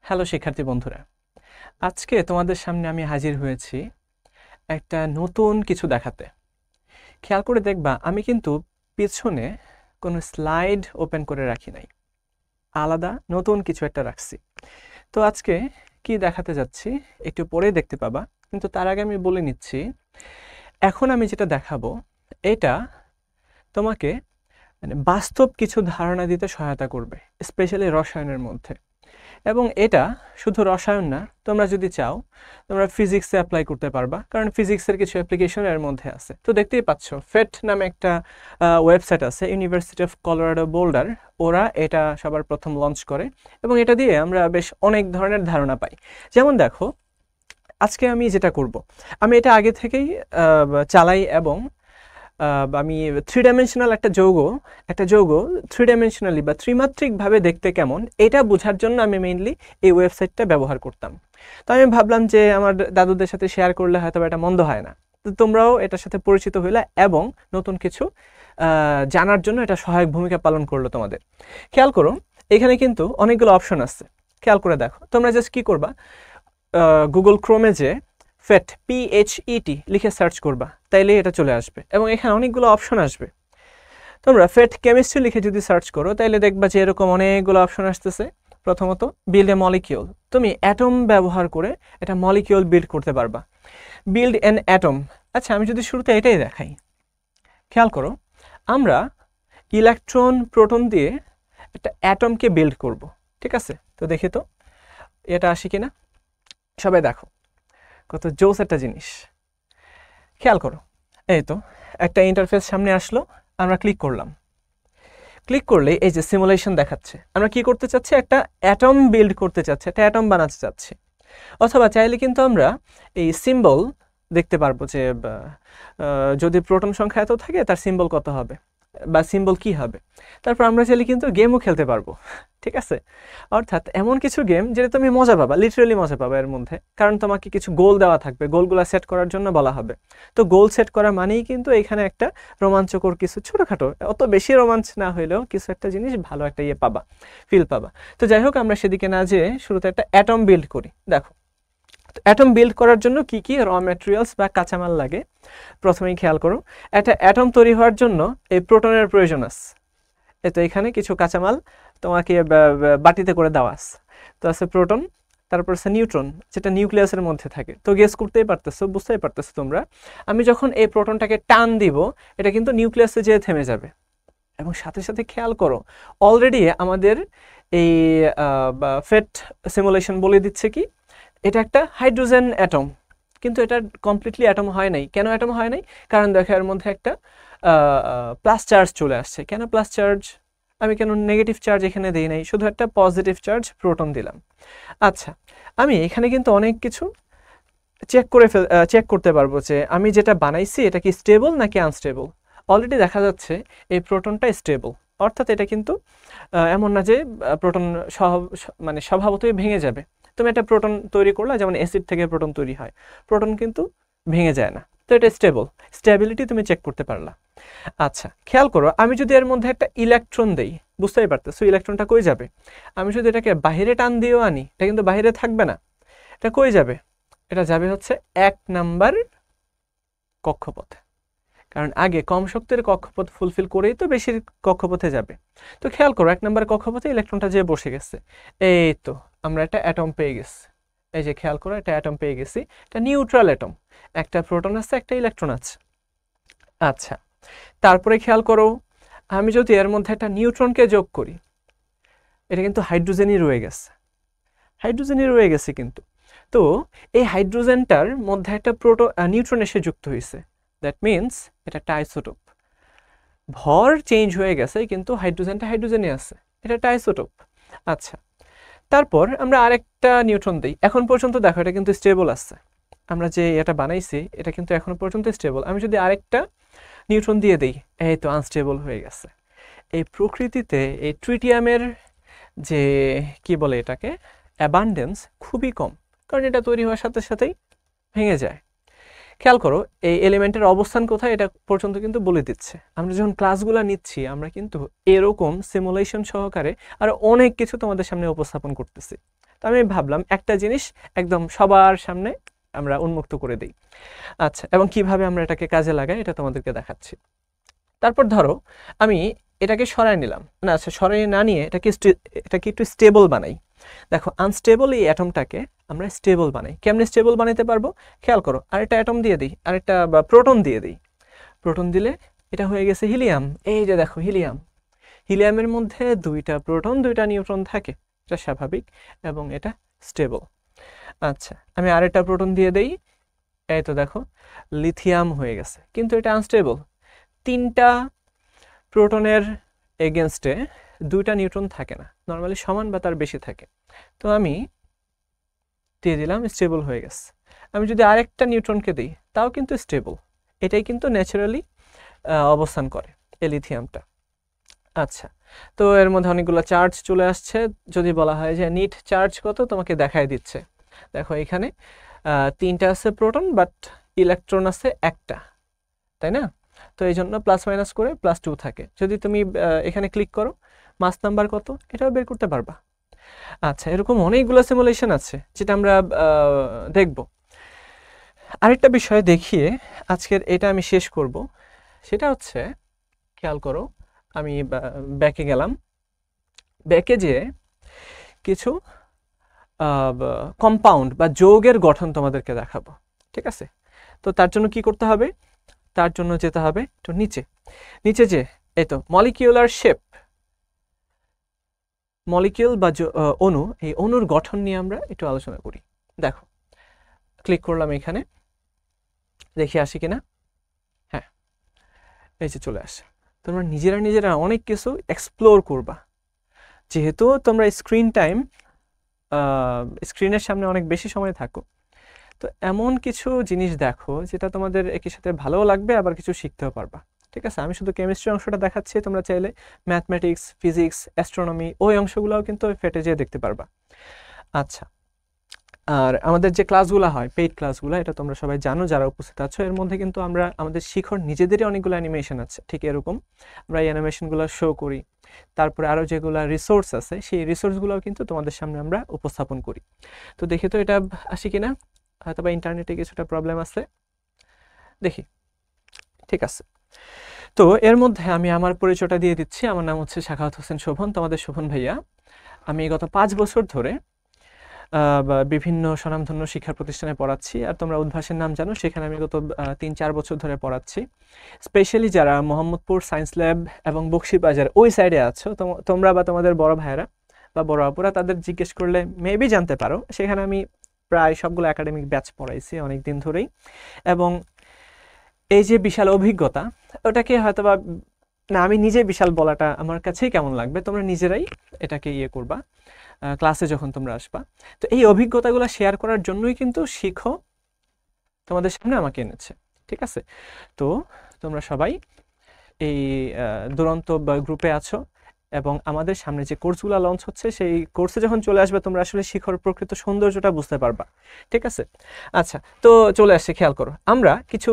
Hello শিক্ষার্থী বন্ধুরা, আজকে তোমাদের সামনে আমি হাজির হয়েছি একটা নতুন কিছু দেখাতে। খেয়াল করে দেখবা, আমি কিন্তু পিছনে কোনো স্লাইড ওপেন করে রাখি নাই, আলাদা নতুন কিছু একটা রাখছি। তো আজকে কি দেখাতে যাচ্ছি একটু পরেই দেখতে পাবা, কিন্তু তার আগে আমি বলে নিচ্ছি, এখন আমি যেটা দেখাবো এটা তোমাকে বাস্তব কিছু ধারণা দিতে সহায়তা করবে, স্পেশালি রসায়নের মধ্যে। এবং এটা শুধু রসায়ন না, তোমরা যদি চাও তোমরা ফিজিক্সে অ্যাপ্লাই করতে পারবা, কারণ ফিজিক্সের কিছু অ্যাপ্লিকেশন এর মধ্যে আছে। তো দেখতেই পাচ্ছ, ফেট নামে একটা ওয়েবসাইট আছে, ইউনিভার্সিটি অফ কলোরাডো বোল্ডার। ওরা এটা সবার প্রথম লঞ্চ করে এবং এটা দিয়ে আমরা বেশ অনেক ধরনের ধারণা পাই। যেমন দেখো, আজকে আমি যেটা করব, আমি এটা আগে থেকেই চালাই এবং আমি থ্রি ডাইমেনশনাল একটা যৌগ থ্রি ডাইমেনশনালি বা ত্রিমাত্রিকভাবে দেখতে কেমন, এটা বোঝার জন্য আমি মেইনলি এই ওয়েবসাইটটা ব্যবহার করতাম। তো আমি ভাবলাম যে আমার দাদুদের সাথে শেয়ার করলে হয়তো এটা মন্দ হয় না, তো তোমরাও এটার সাথে পরিচিত হইলে এবং নতুন কিছু জানার জন্য এটা সহায়ক ভূমিকা পালন করলো তোমাদের। খেয়াল করো, এখানে কিন্তু অনেকগুলো অপশন আছে। খেয়াল করে দেখো, তোমরা জাস্ট কি করবা, গুগল ক্রোমে যে ফেট PHET লিখে সার্চ করবা, তাইলে এটা চলে আসবে এবং এখানে অনেকগুলো অপশন আসবে। তোমরা ফেট কেমিস্ট্রি লিখে যদি সার্চ করো, তাইলে দেখবা যে এরকম অনেকগুলো অপশন আসতেছে। প্রথমত, বিল্ড এ মলিকিউল, তুমি অ্যাটম ব্যবহার করে এটা মলিকিউল বিল্ড করতে পারবা। Build an atom. আচ্ছা, আমি যদি শুরুতে এটাই দেখাই, খেয়াল করো, আমরা ইলেকট্রন প্রোটন দিয়ে একটা অ্যাটমকে বিল্ড করব। ঠিক আছে, তো দেখি তো এটা আসে কিনা। সবাই দেখো, কত জোস একটা জিনিস। খেয়াল করো, এই তো একটা ইন্টারফেস সামনে আসলো, আমরা ক্লিক করলাম। ক্লিক করলে এই যে সিমুলেশন দেখাচ্ছে, আমরা কি করতে চাচ্ছি, একটা অ্যাটম বিল্ড করতে চাচ্ছি, একটা অ্যাটম বানাতে চাচ্ছি। অথবা চাইলে কিন্তু আমরা এই সিম্বল দেখতে পারবো যে যদি প্রোটন সংখ্যা এত থাকে, তার সিম্বল কত হবে বা সিম্বল কি হবে। তারপর আমরা চাইলে কিন্তু গেমও খেলতে পারবো। ঠিক আছে, অর্থাৎ এমন কিছু গেম যেটা তুমি মজা পাবা, লিটারেলি মজা পাবা এর মধ্যে, কারণ তোমাকে কিছু গোল দেওয়া থাকবে, গোলগুলো সেট করার জন্য বলা হবে। তো গোল সেট করা মানেই কিন্তু এখানে একটা রোমাঞ্চকর কিছু, ছোটোখাটো, অত বেশি রোমাঞ্চ না হইলেও কিছু একটা জিনিস, ভালো একটা পাবা, ফিল পাবা। তো যাই হোক, আমরা সেদিকে না যেয়ে শুরুতে একটা অ্যাটম বিল্ড করি। দেখো, অ্যাটম বিল্ড করার জন্য কি কি র ম্যাটেরিয়ালস বা কাঁচামাল লাগে, প্রথমেই খেয়াল করো। একটা অ্যাটম তৈরি হওয়ার জন্য এই প্রোটনের প্রয়োজন আছে। তো এখানে কিছু কাঁচামাল তোমাকে বাটিতে করে দেওয়া আছে। তো আছে প্রোটন, তারপর আছে নিউট্রন, যেটা নিউক্লিয়াসের মধ্যে থাকে। তো গেস করতেই পারতেছো, বুঝতেই পারতেছো তোমরা, আমি যখন এই প্রোটনটাকে টান দিব, এটা কিন্তু নিউক্লিয়াসে যেয়ে থেমে যাবে। এবং সাথে সাথে খেয়াল করো, অলরেডি আমাদের এই ফেট সিমুলেশন বলে দিচ্ছে কি, এটা একটা হাইড্রোজেন অ্যাটম, কিন্তু এটা কমপ্লিটলি অ্যাটম হয় নাই। কেন অ্যাটম হয় নাই? কারণ দেখো, এর মধ্যে একটা প্লাস চার্জ চলে আসছে। কেন প্লাস চার্জ? আমি কেন নেগেটিভ চার্জ এখানে দিই নাই, শুধু একটা পজিটিভ চার্জ প্রোটন দিলাম। আচ্ছা, আমি এখানে কিন্তু অনেক কিছু চেক করতে পারবো যে আমি যেটা বানাইছি এটা কি স্টেবল নাকি আনস্টেবল। অলরেডি দেখা যাচ্ছে এই প্রোটনটা স্টেবল, অর্থাৎ এটা কিন্তু এমন না যে প্রোটন মানে স্বভাবতই ভেঙে যাবে। তুমি একটা প্রোটন তৈরি করলে, যেমন অ্যাসিড থেকে প্রোটন তৈরি হয়, প্রোটন কিন্তু ভেঙে যায় না। তো এটা স্টেবল, স্টেবিলিটি তুমি চেক করতে পারলা। আচ্ছা, খেয়াল করো, আমি যদি এর মধ্যে একটা ইলেকট্রন দেই, বুঝতেই পারতেছো ইলেকট্রনটা কই যাবে। আমি যদি এটাকে বাইরে টান দিয়েও আনি, এটা কিন্তু বাইরে থাকবে না, এটা কই যাবে, এটা যাবে হচ্ছে 1 নাম্বার কক্ষপথে। কারণ আগে কম শক্তির কক্ষপথ ফুলফিল করেই তো বেশি কক্ষপথে যাবে। তো খেয়াল করো, 1 নাম্বার কক্ষপথে ইলেকট্রনটা যেয়ে বসে গেছে। এই তো আমরা একটা অ্যাটম পেয়ে গেছি। এই যে খেয়াল করো, একটা অ্যাটম পেয়ে গেছি, এটা নিউট্রাল অ্যাটম, একটা প্রোটন আছে, একটা ইলেকট্রন আছে। আচ্ছা, তারপরে খেয়াল করো, আমি যদি এর মধ্যে একটা নিউট্রনকে যোগ করি, এটা কিন্তু হাইড্রোজেনই রয়ে গেছে, কিন্তু। তো এই হাইড্রোজেনটার মধ্যে একটা নিউট্রন এসে যুক্ত হয়েছে, দ্যাট মিনস এটা একটা আইসোটোপ। ভর চেঞ্জ হয়ে গেছে, কিন্তু হাইড্রোজেনটা হাইড্রোজেনই আছে, এটা একটা আইসোটোপ। আচ্ছা, তারপর আমরা আরেকটা নিউট্রন দিই, এখন পর্যন্ত দেখো এটা কিন্তু স্টেবল আছে। আমরা যে এটা বানাইছি এটা কিন্তু এখন পর্যন্ত স্টেবল। আমি যদি আরেকটা নিউট্রন দিয়ে দিই, এই তো আনস্টেবল হয়ে গেছে। এই প্রকৃতিতে এই ট্রিটিয়ামের যে কি বলে এটাকে, অ্যাবান্ডেন্স খুবই কম, কারণ এটা তৈরি হওয়ার সাথে সাথেই ভেঙে যায়। খেয়াল করো, এই এলিমেন্টের অবস্থান কোথায় এটা পর্যন্ত কিন্তু বলে দিচ্ছে। আমরা যখন ক্লাসগুলো নিচ্ছি, আমরা কিন্তু এরকম সিমুলেশন সহকারে আর অনেক কিছু তোমাদের সামনে উপস্থাপন করতেছি। তো আমি ভাবলাম একটা জিনিস একদম সবার সামনে আমরা উন্মুক্ত করে দিই। আচ্ছা, এবং কিভাবে আমরা এটাকে কাজে লাগাই এটা তোমাদেরকে দেখাচ্ছি। তারপর ধরো আমি এটাকে সরাই নিলাম, না আচ্ছা সরাই না নিয়ে এটাকে একটু স্টেবল বানাই। দেখো আনস্টেবল এই অ্যাটমটাকে আমরা স্টেবল বানাই। কেমনে স্টেবল বানাইতে পারবো খেয়াল করো, আরেকটা অ্যাটম দিয়ে দিই, আরেকটা প্রোটন দিয়ে দিই। প্রোটন দিলে এটা হয়ে গেছে হিলিয়াম। এই যে দেখো হিলিয়াম, হিলিয়ামের মধ্যে 2টা প্রোটন 2টা নিউট্রন থাকে, এটা স্বাভাবিক এবং এটা স্টেবল। আচ্ছা, আমি আরেকটা প্রোটন দিয়ে দেই, এই তো দেখো লিথিয়াম হয়ে গেছে, কিন্তু এটা আনস্টেবল। 3টা প্রোটনের এগেনস্টে 2টা নিউট্রন থাকে না, নর্মালি সমান বা তার বেশি থাকে। তো আমি দিয়ে দিলাম, স্টেবল হয়ে গেছে। আমি যদি আরেকটা নিউট্রনকে দিই তাও কিন্তু স্টেবল, এটাই কিন্তু ন্যাচারালি অবস্থান করে এই লিথিয়ামটা। আচ্ছা, তো এর মধ্যে অনেকগুলো চার্জ চলে আসছে। যদি বলা হয় যে নিট চার্জ কত, তোমাকে দেখাই দিচ্ছে। দেখো এখানে 3টা আছে প্রোটন, বাট ইলেকট্রন আছে একটা, তাই না? তো এই জন্য প্লাস মাইনাস করে +2 থাকে। যদি তুমি এখানে ক্লিক করো মাস নাম্বার কত এটাও বের করতে পারবা। আচ্ছা, এরকম অনেকগুলো সিমুলেশন আছে যেটা আমরা দেখব। আরেকটা বিষয় দেখিয়ে আজকের এটা আমি শেষ করব, সেটা হচ্ছে খেয়াল করো, আমি ব্যাকে গেলাম, ব্যাকে যেয়ে কিছু কম্পাউন্ড বা যৌগের গঠন তোমাদেরকে দেখাবো, ঠিক আছে? তো তার জন্য কি করতে হবে, তার জন্য যেতে হবে একটু নিচে। নিচে যে এই তো মলিকিউলার শেপ, মলিকিউল বা অণু, এই অণুর গঠন নিয়ে আমরা একটু আলোচনা করি। দেখো ক্লিক করলাম এখানে, দেখি আসি কিনা। হ্যাঁ, এই যে চলে আসে। তোমরা নিজেরা অনেক কিছু এক্সপ্লোর করবা, যেহেতু তোমরা স্ক্রিনের সামনে অনেক বেশি সময় থাকো। তো এমন কিছু জিনিস দেখো যেটা তোমাদের একই সাথে ভালোও লাগবে, আবার কিছু শিখতেও পারবা, ঠিক আছে? আমি শুধু কেমিস্ট্রি অংশটা দেখাচ্ছি, তোমরা চাইলে ম্যাথমেটিক্স, ফিজিক্স, অ্যাস্ট্রোনমি ওই অংশগুলোও কিন্তু ফেটে যেয়ে দেখতে পারবা। আচ্ছা, আর আমাদের যে ক্লাসগুলো হয় পেইড ক্লাসগুলো, এটা তোমরা সবাই জানো যারা উপস্থিত আছো, এর মধ্যে কিন্তু আমরা আমাদের শিখর নিজেদেরই অনেকগুলো অ্যানিমেশন আছে, ঠিক এরকম আমরা এই অ্যানিমেশনগুলো শো করি। তারপরে আরও যেগুলো রিসোর্স আছে সেই রিসোর্সগুলোও কিন্তু তোমাদের সামনে আমরা উপস্থাপন করি। তো দেখি তো এটা আসি কিনা, হয়তো বা ইন্টারনেটে কিছুটা প্রবলেম আছে, দেখি। ঠিক আছে, তো এর মধ্যে আমি আমার পরিচয়টা দিয়ে দিচ্ছি। আমার নাম হচ্ছে সাখাওয়াত হোসেন শোভন, তোমাদের শোভন ভাইয়া। আমি গত 5 বছর ধরে বিভিন্ন স্বনামধন্য শিক্ষা প্রতিষ্ঠানে পড়াচ্ছি। আর তোমরা উদ্ভাসের নাম জানো, সেখানে আমি গত 3-4 বছর ধরে পড়াচ্ছি। স্পেশালি যারা মোহাম্মদপুর সায়েন্স ল্যাব এবং বকশীবাজার ওই সাইডে আছো, তোমরা বা তোমাদের বড় ভাইয়েরা বা বড় আপুরা, তাদের জিজ্ঞেস করলে মেবি জানতে পারো, সেখানে আমি প্রায় সবগুলো একাডেমিক ব্যাচ পড়াইছি অনেক দিন ধরেই। এবং এই যে বিশাল অভিজ্ঞতা, ওটাকে হয়তো বা না আমি নিজে বিশাল বলাটা আমার কাছেই কেমন লাগবে, তোমরা নিজেরাই এটাকে করবা ক্লাসে যখন তোমরা আসবা। তো এই অভিজ্ঞতাগুলো শেয়ার করার জন্যই কিন্তু শিখো তোমাদের সামনে আমাকে এনেছে, ঠিক আছে? তো তোমরা সবাই এই দুরন্ত গ্রুপে আছো, এবং আমাদের সামনে যে কোর্সগুলো লঞ্চ হচ্ছে সেই কোর্সে যখন চলে আসবে তোমরা আসলে শিখর প্রকৃত সৌন্দর্যটা বুঝতে পারবা, ঠিক আছে? আচ্ছা, তো চলে আসছে, খেয়াল করো। আমরা কিছু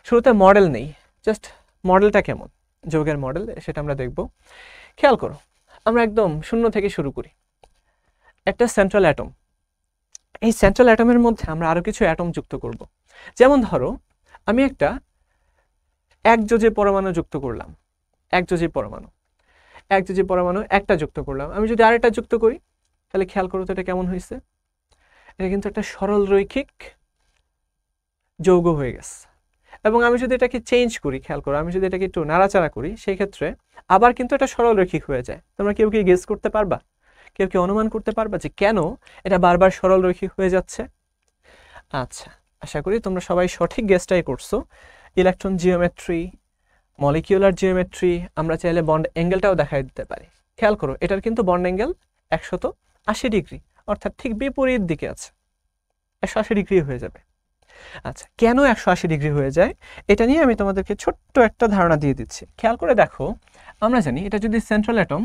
শুরুতে মডেল নেই, জাস্ট মডেলটা কেমন, যৌগের মডেল, সেটা আমরা দেখব। খেয়াল করো, আমরা একদম শূন্য থেকে শুরু করি। একটা সেন্ট্রাল অ্যাটম, এই সেন্ট্রাল অ্যাটমের মধ্যে আমরা আরও কিছু অ্যাটম যুক্ত করব। যেমন ধরো আমি একটা একযোজী পরমাণু যুক্ত করলাম, একযোজী পরমাণু একটা যুক্ত করলাম। আমি যদি আরেকটা যুক্ত করি, তাহলে খেয়াল করো তো এটা কেমন হয়েছে। এটা কিন্তু একটা সরল রৈখিক যৌগ হয়ে গেছে। এবং আমি যদি এটাকে চেঞ্জ করি, খেয়াল করো, আমি যদি এটাকে একটু নাড়াচাড়া করি, সেই ক্ষেত্রে আবার কিন্তু এটা সরল রৈখিক হয়ে যায়। তোমরা কেউ কি গেস করতে পারবা, কেউ কি অনুমান করতে পারবা যে কেন এটা বারবার সরল রৈখিক হয়ে যাচ্ছে? আচ্ছা, আশা করি তোমরা সবাই সঠিক গেসটাই করছো। ইলেকট্রন জিওমেট্রি, মলিকিউলার জিওমেট্রি, আমরা চাইলে বন্ড অ্যাঙ্গেলটাও দেখাই দিতে পারি। খেয়াল করো, এটার কিন্তু বন্ড অ্যাঙ্গেল 180 ডিগ্রি, অর্থাৎ ঠিক বিপরীত দিকে আছে, 180 ডিগ্রি হয়ে যাবে। আচ্ছা, কেন 180 ডিগ্রি হয়ে যায় এটা নিয়ে আমি তোমাদেরকে ছোট্ট একটা ধারণা দিয়ে দিচ্ছি। খেয়াল করে দেখো, আমরা জানি এটা যদি সেন্ট্রাল অ্যাটম,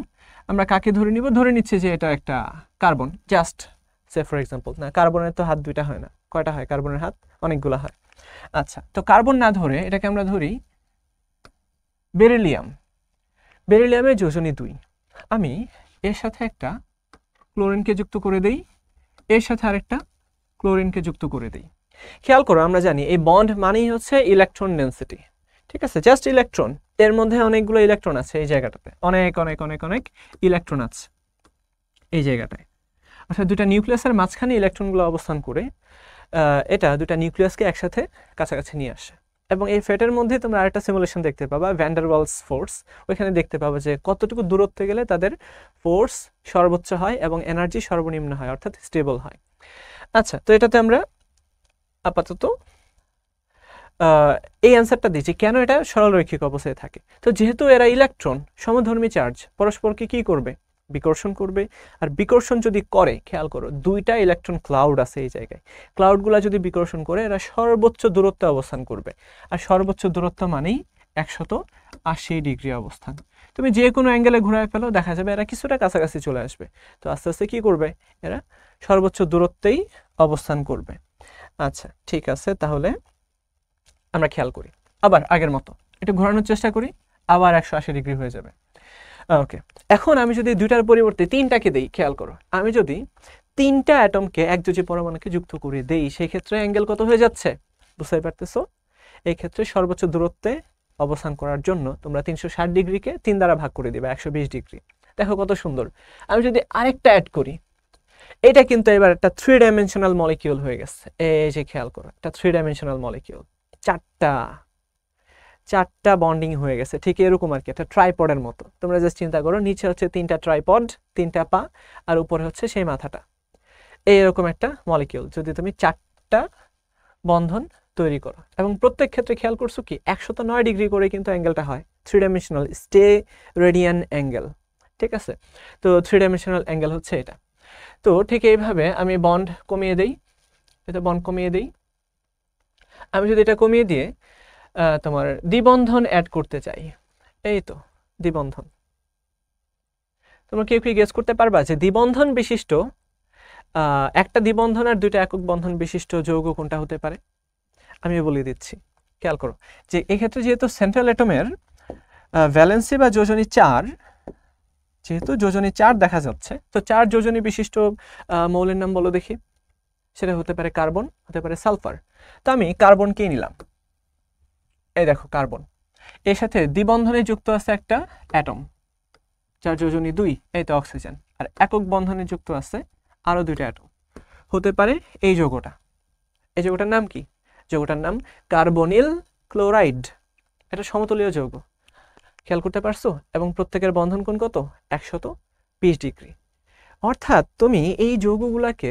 আমরা কাকে ধরে নিব, ধরে নিচ্ছি যে এটা একটা carbon, just say for example. না, কার্বনের তো হাত 2টা হয় না, কয়টা হয় কার্বনের হাত? অনেকগুলো হয়। আচ্ছা, তো কার্বন না ধরে এটাকে আমরা ধরি বেরিলিয়াম। বেরিলিয়ামের যোজনী 2। আমি এর সাথে একটা ক্লোরিনকে যুক্ত করে দেই, এর সাথে আরেকটা ক্লোরিনকে যুক্ত করে দেই। খেয়াল করো, আমরা জানি এই বন্ড মানেই হচ্ছে ইলেকট্রন ডেন্সিটি, ঠিক আছে, জাস্ট ইলেকট্রন। এর মধ্যে অনেকগুলো ইলেকট্রন আছে এই জায়গাটাতে, অনেক অনেক অনেক অনেক ইলেকট্রন আছে এই জায়গাটায়। অর্থাৎ দুটা নিউক্লিয়াসের মাঝখানে ইলেকট্রনগুলো অবস্থান করে এটা দুটা নিউক্লিয়াসকে একসাথে কাছাকাছি নিয়ে আসে। এবং এই ফেটের মধ্যে তোমরা আরেকটা সিমুলেশন দেখতে পাবা, ভ্যান ডার ওয়ালস ফোর্স। ওইখানে দেখতে পাবা যে কতটুকু দূরত্বে গেলে তাদের ফোর্স সর্বোচ্চ হয় এবং এনার্জি সর্বনিম্ন হয়, অর্থাৎ স্টেবল হয়। আচ্ছা, তো এটাতে আমরা আপাতত এই অ্যান্সারটা দিচ্ছি কেন এটা সরলরৈখিক অবস্থায় থাকে। তো যেহেতু এরা ইলেকট্রন, সমধর্মী চার্জ, পরস্পরকে কি করবে, বিকর্ষণ করবে। আর বিকর্ষণ যদি করে, খেয়াল করো, দুইটা ইলেকট্রন ক্লাউড আছে এই জায়গায়, ক্লাউডগুলো যদি বিকর্ষণ করে এরা সর্বোচ্চ দূরত্বে অবস্থান করবে। আর সর্বোচ্চ দূরত্ব মানেই 180 ডিগ্রি অবস্থান। তুমি যে কোনো অ্যাঙ্গেলে ঘুরায় ফেলো, দেখা যাবে এরা কিছুটা কাছাকাছি চলে আসবে। তো আস্তে আস্তে কি করবে, এরা সর্বোচ্চ দূরত্বেই অবস্থান করবে। আচ্ছা, ঠিক আছে, তাহলে আমরা খেয়াল করি আবার আগের মতো একটু ঘোরানোর চেষ্টা করি, আবার 180 ডিগ্রি হয়ে যাবে। ওকে, এখন আমি যদি দুইটার পরিবর্তে তিনটাকে দেই, খেয়াল করো, আমি যদি তিনটা অ্যাটমকে একযোজি পরমাণুকে যুক্ত করে দেই, সেই ক্ষেত্রে অ্যাঙ্গেল কত হয়ে যাচ্ছে, বুঝতে পারতেছো? এই ক্ষেত্রে সর্বোচ্চ দূরত্বে অবস্থান করার জন্য তোমরা 360 ডিগ্রিকে 3 দ্বারা ভাগ করে দিবে, 120 ডিগ্রি। দেখো কত সুন্দর। আমি যদি আরেকটা অ্যাড করি, এটা কিন্তু এবার একটা 3 ডাইমেনশনাল মলিকিউল হয়ে গেছে। এই যে খেয়াল করো, একটা 3 ডাইমেনশনাল মলিকিউল, চারটা বন্ডিং হয়ে গেছে, ঠিক এরকম আর কি, একটা ট্রাইপডের মতো। তোমরা জাস্ট চিন্তা করো, নিচে হচ্ছে 3টা ট্রাইপড, 3টা পা, আর উপরে হচ্ছে সেই মাথাটা। এইরকম একটা মলিকিউল যদি তুমি 4টা বন্ধন তৈরি করো, এবং প্রত্যেক ক্ষেত্রে খেয়াল করছো কি 109 ডিগ্রি করে কিন্তু অ্যাঙ্গেলটা হয়, 3 ডাইমেনশনাল স্টে রেডিয়ান অ্যাঙ্গেল, ঠিক আছে। তো 3 ডাইমেনশনাল অ্যাঙ্গেল হচ্ছে এটা। তো ঠিক এইভাবে আমি বন্ড কমিয়ে দেই, এটা বন্ড কমিয়ে দেই। আমি যদি এটা কমিয়ে দিয়ে তোমার দ্বিবন্ধন অ্যাড করতে চাই, এই তো দ্বিবন্ধন। তোমরা কেউ কি গেস করতে পারবা যে দ্বিবন্ধন বিশিষ্ট একটা দ্বিবন্ধন আর দুইটা একক বন্ধন বিশিষ্ট যৌগ কোনটা হতে পারে? আমি বলে দিচ্ছি, খেয়াল করো যে এক্ষেত্রে যেহেতু সেন্ট্রাল অ্যাটমের ভ্যালেন্সি বা যোজনী 4, যেহেতু যোজনী 4 দেখা যাচ্ছে, তো 4 যোজনী বিশিষ্ট মৌলের নাম বলো দেখি। সেটা হতে পারে কার্বন, হতে পারে সালফার। তো আমি কার্বনকেই নিলাম, এই দেখো কার্বন, এর সাথে দ্বিবন্ধনে যুক্ত আছে একটা অ্যাটম, যার যোজনী 2, এই তো অক্সিজেন। আর একক বন্ধনে যুক্ত আছে আরো 2টা অ্যাটম, হতে পারে এই যৌগটা। এই যৌগটার নাম কি? যৌগটার নাম কার্বনিল ক্লোরাইড। এটা সমতলীয় যৌগ, খেয়াল করতে পারছো? এবং প্রত্যেকের বন্ধন কোণ কত? 120 ডিগ্রি। অর্থাৎ তুমি এই যৌগগুলাকে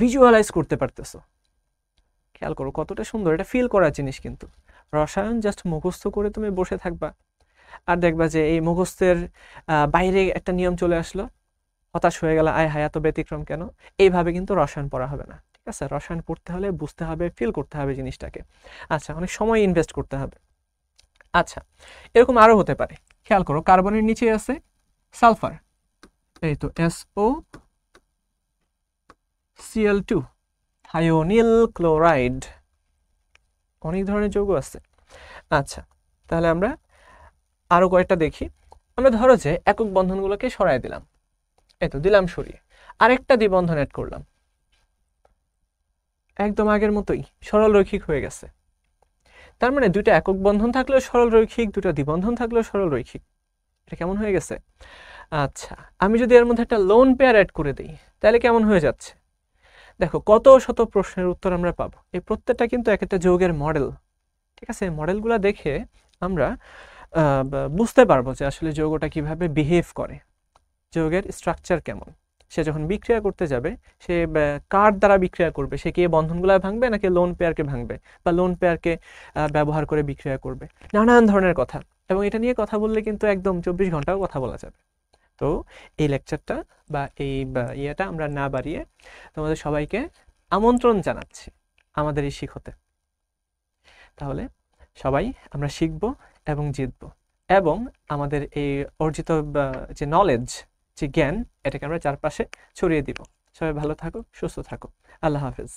ভিজুয়ালাইজ করতে পারতেছো। খেয়াল করো কতটা সুন্দর, এটা ফিল করার জিনিস। কিন্তু রসায়ন জাস্ট মুখস্থ করে তুমি বসে থাকবা, আর দেখবা যে এই মুখস্থের বাইরে একটা নিয়ম চলে আসলো, হতাশ হয়ে গেল, আয় হায় এত ব্যতিক্রম কেন। এইভাবে কিন্তু রসায়ন পড়া হবে না, ঠিক আছে? রসায়ন পড়তে হলে বুঝতে হবে, ফিল করতে হবে জিনিসটাকে। আচ্ছা, অনেক সময় ইনভেস্ট করতে হবে। আচ্ছা, এরকম আরো হতে পারে। খেয়াল করো, কার্বনের নিচে আছে সালফার, এই তো SOCl2, থায়োনিল ক্লোরাইড। অনেক ধরনের যৌগ আছে। আচ্ছা, তাহলে আমরা আরো কয়েকটা দেখি। আমরা ধরো যে একক বন্ধনগুলোকে সরাই দিলাম, এই তো দিলাম সরিয়ে, আরেকটা দ্বিবন্ধন অ্যাড করলাম, একদম আগের মতোই সরল রৈখিক হয়ে গেছে। তার মানে দুইটা একক বন্ধন থাকলেও সরল রৈখিক, দুটো দ্বিবন্ধন থাকলেও সরল রৈখিক। এটা কেমন হয়ে গেছে? আচ্ছা, আমি যদি এর মধ্যে একটা লোন পেয়ার অ্যাড করে দিই, তাহলে কেমন হয়ে যাচ্ছে? দেখো কত শত প্রশ্নের উত্তর আমরা পাবো। এই প্রত্যেকটা কিন্তু এক একটা যৌগের মডেল, ঠিক আছে? মডেলগুলো দেখে আমরা বুঝতে পারবো যে আসলে যৌগটা কিভাবে বিহেভ করে, যৌগের স্ট্রাকচার কেমন। সে যখন বিক্রিয়া করতে যাবে, সে কার দ্বারা বিক্রিয়া করবে, সে কি বন্ধনগুলো ভাঙবে নাকি লোন পেয়ারকে ভাঙবে, বা লোন পেয়ারকে ব্যবহার করে বিক্রিয়া করবে, নানান ধরনের কথা। এবং এটা নিয়ে কথা বললে কিন্তু একদম 24 ঘন্টাও কথা বলা যাবে। তো এই লেকচারটা বা এই ইয়েটা আমরা না বাড়িয়ে তোমাদের সবাইকে আমন্ত্রণ জানাচ্ছি আমাদের এই শিখতে। তাহলে সবাই আমরা শিখব এবং জিতব, এবং আমাদের এই অর্জিত যে নলেজ, যে জ্ঞান, এটাকে আমরা চারপাশে ছড়িয়ে দিব। সবাই ভালো থাকো, সুস্থ থাকো। আল্লাহ হাফেজ।